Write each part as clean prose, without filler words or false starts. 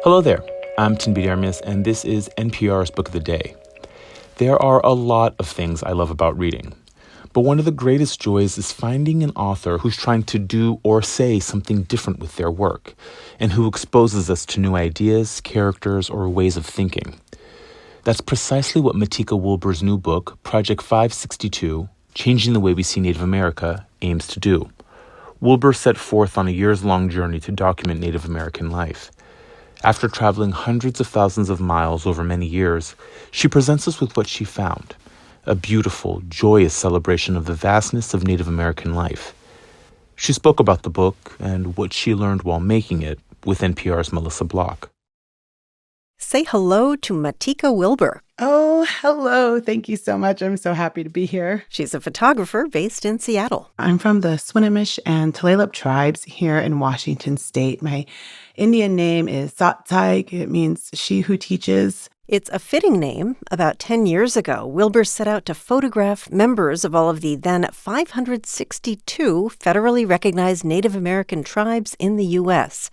Hello there, I'm Tinbidi Armis, and this is NPR's Book of the Day. There are a lot of things I love about reading, but one of the greatest joys is finding an author who's trying to do or say something different with their work, and who exposes us to new ideas, characters, or ways of thinking. That's precisely what Matika Wilbur's new book, Project 562, Changing the Way We See Native America, aims to do. Wilbur set forth on a years-long journey to document Native American life. After traveling hundreds of thousands of miles over many years, she presents us with what she found, a beautiful, joyous celebration of the vastness of Native American life. She spoke about the book and what she learned while making it with NPR's Melissa Block. Say hello to Matika Wilbur. Oh, hello. Thank you so much. I'm so happy to be here. She's a photographer based in Seattle. I'm from the Swinomish and Tulalip tribes here in Washington State. My Indian name is Satsaig. It means she who teaches. It's a fitting name. About 10 years ago, Wilbur set out to photograph members of all of the then 562 federally recognized Native American tribes in the U.S.,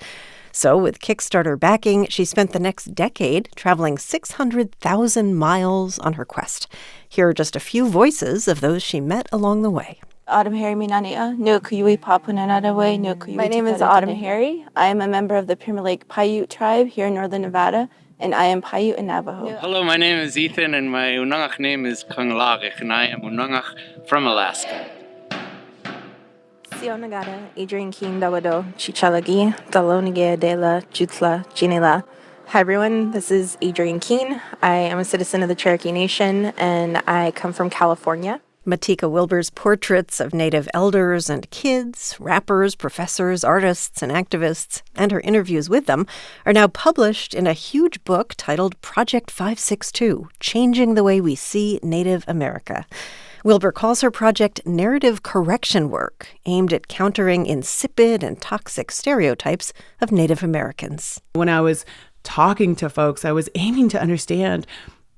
So with Kickstarter backing, she spent the next decade traveling 600,000 miles on her quest. Here are just a few voices of those she met along the way. My name is Autumn Harry. I am a member of the Pyramid Lake Paiute tribe here in northern Nevada, and I am Paiute and Navajo. Hello, my name is Ethan, and my Unangach name is Kanglagik, and I am Unangach from Alaska. Sionagada, Adrian Keen Dawado, Chichalagi, Dalonige Dela, Jutla, Jinila. Hi everyone, this is Adrian Keen. I am a citizen of the Cherokee Nation, and I come from California. Matika Wilbur's portraits of Native elders and kids, rappers, professors, artists, and activists, and her interviews with them are now published in a huge book titled Project 562, Changing the Way We See Native America. Wilbur calls her project narrative correction work, aimed at countering insipid and toxic stereotypes of Native Americans. When I was talking to folks, I was aiming to understand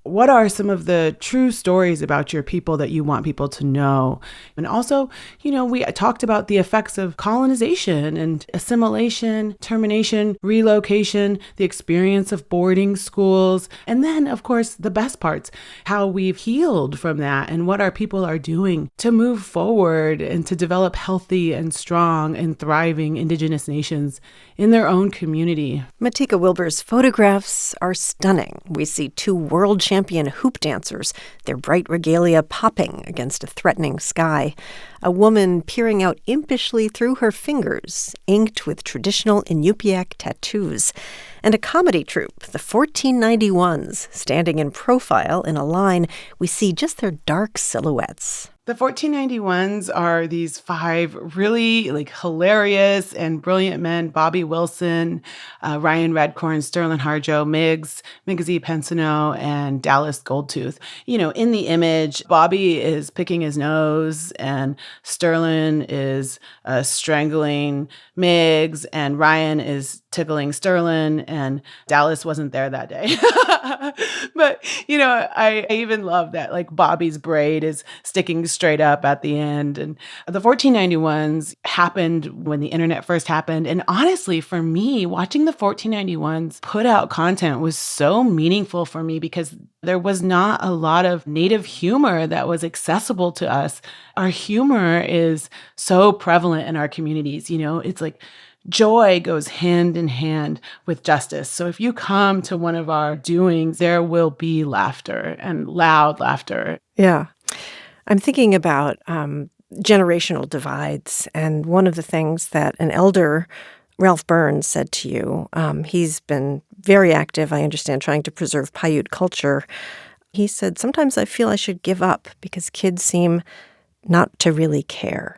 what are some of the true stories about your people that you want people to know? And also, we talked about the effects of colonization and assimilation, termination, relocation, the experience of boarding schools, and then, of course, the best parts, how we've healed from that and what our people are doing to move forward and to develop healthy and strong and thriving Indigenous nations in their own community. Matika Wilbur's photographs are stunning. We see two world champion hoop dancers, their bright regalia popping against a threatening sky. A woman peering out impishly through her fingers, inked with traditional Inupiaq tattoos. And a comedy troupe, the 1491s, standing in profile in a line. We see just their dark silhouettes. The 1491s are these five really hilarious and brilliant men: Bobby Wilson, Ryan Redcorn, Sterling Harjo, Migazi Pensano, and Dallas Goldtooth. In the image, Bobby is picking his nose and Sterling is strangling Migs and Ryan is tickling Sterling, and Dallas wasn't there that day. But, I even love that, Bobby's braid is sticking straight up at the end. And the 1491s happened when the internet first happened. And honestly, for me, watching the 1491s put out content was so meaningful for me because there was not a lot of Native humor that was accessible to us. Our humor is so prevalent in our communities. It's like joy goes hand in hand with justice. So if you come to one of our doings, there will be laughter and loud laughter. Yeah. I'm thinking about generational divides. And one of the things that an elder, Ralph Burns, said to you, he's been very active, I understand, trying to preserve Paiute culture. He said, sometimes I feel I should give up because kids seem not to really care,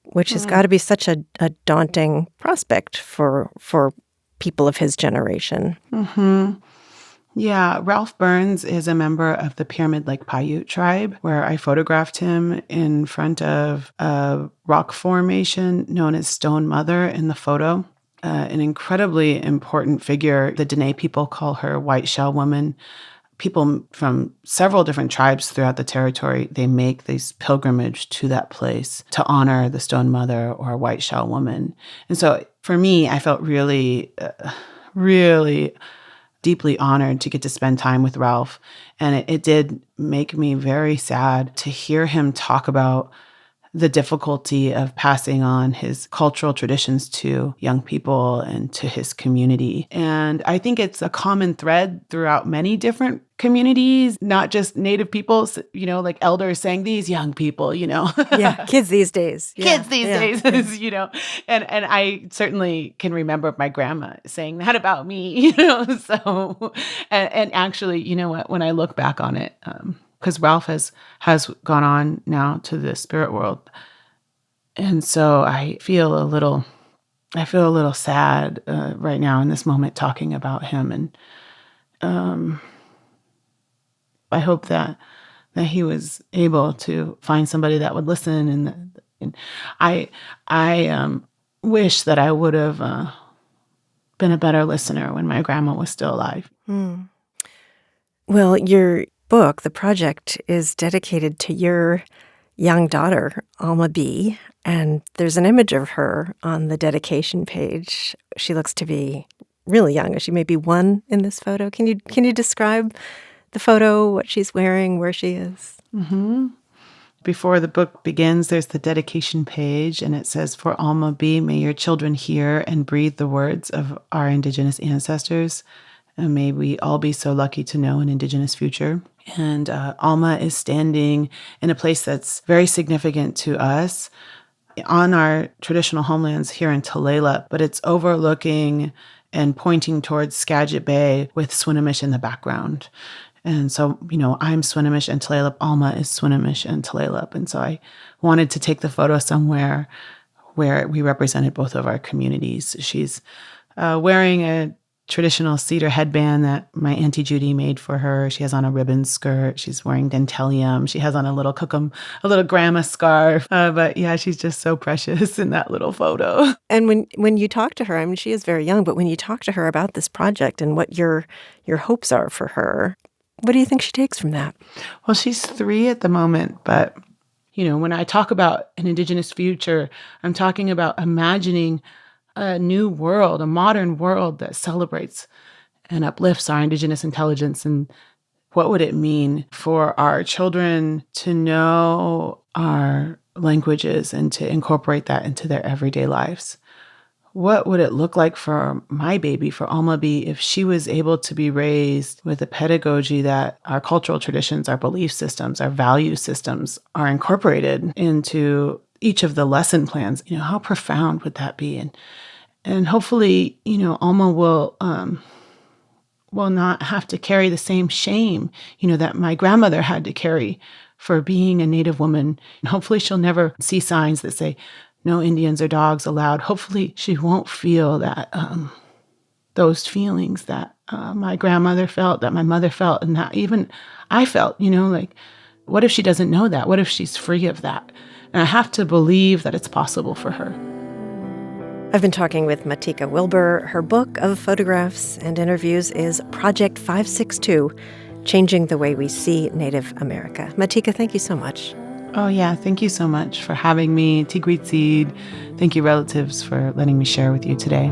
which has got to be such a daunting prospect for people of his generation. Mm-hmm. Yeah, Ralph Burns is a member of the Pyramid Lake Paiute tribe, where I photographed him in front of a rock formation known as Stone Mother in the photo. An incredibly important figure. The Dene people call her White Shell Woman. People from several different tribes throughout the territory, they make this pilgrimage to that place to honor the Stone Mother or White Shell Woman. And so for me, I felt really really deeply honored to get to spend time with Ralph. And it did make me very sad to hear him talk about the difficulty of passing on his cultural traditions to young people and to his community. And I think it's a common thread throughout many different communities, not just Native peoples, like elders saying, these young people, Yeah, kids these days. Kids these days, and I certainly can remember my grandma saying that about me, so, and actually, you know what, when I look back on it, because Ralph has gone on now to the spirit world. And so I feel a little sad right now in this moment talking about him. And I hope that he was able to find somebody that would listen. And I wish that I would have been a better listener when my grandma was still alive. Well, your book, the project, is dedicated to your young daughter, Alma B., and there's an image of her on the dedication page. She looks to be really young. She may be 1 in this photo. Can you describe the photo, what she's wearing, where she is? Mm-hmm. Before the book begins, there's the dedication page, and it says, "For Alma B., may your children hear and breathe the words of our Indigenous ancestors. And may we all be so lucky to know an Indigenous future." And Alma is standing in a place that's very significant to us on our traditional homelands here in Tulalip, but it's overlooking and pointing towards Skagit Bay with Swinomish in the background. And so, I'm Swinomish and Tulalip. Alma is Swinomish and Tulalip. And so I wanted to take the photo somewhere where we represented both of our communities. She's wearing a traditional cedar headband that my Auntie Judy made for her. She has on a ribbon skirt. She's wearing dentalium. She has on a little grandma scarf. But yeah, she's just so precious in that little photo. And when you talk to her, I mean, she is very young, but when you talk to her about this project and what your hopes are for her, what do you think she takes from that? Well, she's 3 at the moment, but when I talk about an Indigenous future, I'm talking about imagining a new world, a modern world that celebrates and uplifts our Indigenous intelligence. And what would it mean for our children to know our languages and to incorporate that into their everyday lives? What would it look like for my baby, for Alma B., if she was able to be raised with a pedagogy that our cultural traditions, our belief systems, our value systems are incorporated into each of the lesson plans? How profound would that be? And hopefully, Alma will not have to carry the same shame, that my grandmother had to carry for being a Native woman. And hopefully she'll never see signs that say, no Indians or dogs allowed. Hopefully she won't feel that, those feelings that my grandmother felt, that my mother felt, and that even I felt, what if she doesn't know that? What if she's free of that? And I have to believe that it's possible for her. I've been talking with Matika Wilbur. Her book of photographs and interviews is Project 562, Changing the Way We See Native America. Matika, thank you so much. Oh, yeah. Thank you so much for having me. Tigwitsid. Thank you, relatives, for letting me share with you today.